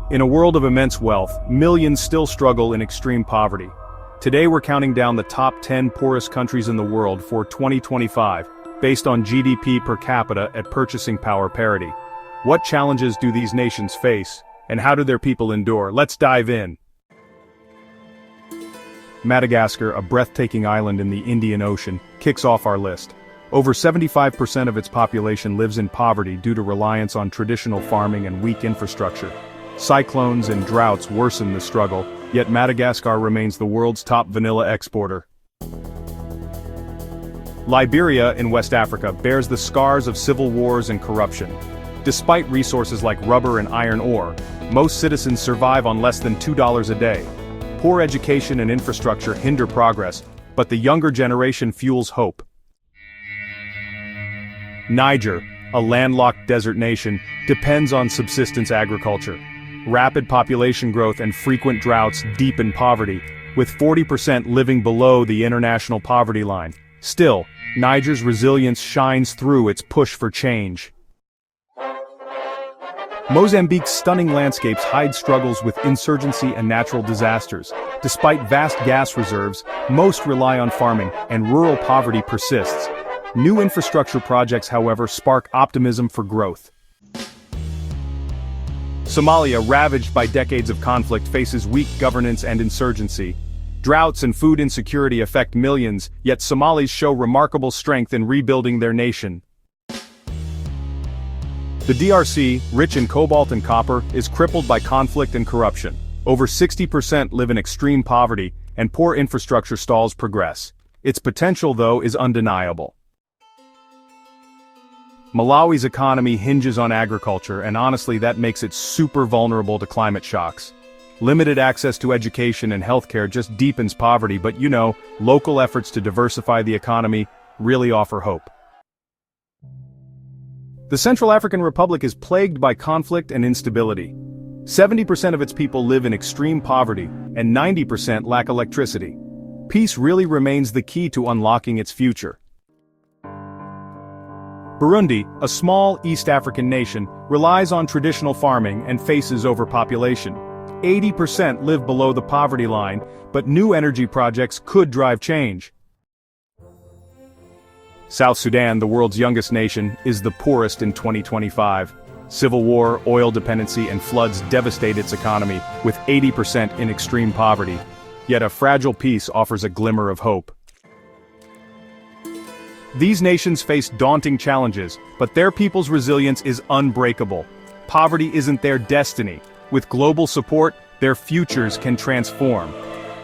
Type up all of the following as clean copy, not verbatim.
In a world of immense wealth, millions still struggle in extreme poverty. Today we're counting down the top 10 poorest countries in the world for 2025, based on GDP per capita at purchasing power parity. What challenges do these nations face, and how do their people endure? Let's dive in. Madagascar, a breathtaking island in the Indian Ocean, kicks off our list. Over 75% of its population lives in poverty due to reliance on traditional farming and weak infrastructure. Cyclones and droughts worsen the struggle, yet Madagascar remains the world's top vanilla exporter. Liberia in West Africa bears the scars of civil wars and corruption. Despite resources like rubber and iron ore, most citizens survive on less than $2 a day. Poor education and infrastructure hinder progress, but the younger generation fuels hope. Niger, a landlocked desert nation, depends on subsistence agriculture. Rapid population growth and frequent droughts deepen poverty, with 40% living below the international poverty line. Still, Niger's resilience shines through its push for change. Mozambique's stunning landscapes hide struggles with insurgency and natural disasters. Despite vast gas reserves, most rely on farming, and rural poverty persists. New infrastructure projects, however, spark optimism for growth. Somalia, ravaged by decades of conflict, faces weak governance and insurgency. Droughts and food insecurity affect millions, yet Somalis show remarkable strength in rebuilding their nation. The DRC, rich in cobalt and copper, is crippled by conflict and corruption. Over 60% live in extreme poverty, and poor infrastructure stalls progress. Its potential, though, is undeniable. Malawi's economy hinges on agriculture, and honestly that makes it super vulnerable to climate shocks. Limited access to education and healthcare just deepens poverty, but local efforts to diversify the economy really offer hope. The Central African Republic is plagued by conflict and instability. 70% of its people live in extreme poverty, and 90% lack electricity. Peace really remains the key to unlocking its future. Burundi, a small East African nation, relies on traditional farming and faces overpopulation. 80% live below the poverty line, but new energy projects could drive change. South Sudan, the world's youngest nation, is the poorest in 2025. Civil war, oil dependency, and floods devastate its economy, with 80% in extreme poverty. Yet a fragile peace offers a glimmer of hope. These nations face daunting challenges, but their people's resilience is unbreakable. Poverty isn't their destiny. With global support, their futures can transform.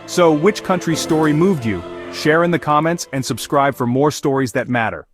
So, which country's story moved you? Share in the comments and subscribe for more stories that matter.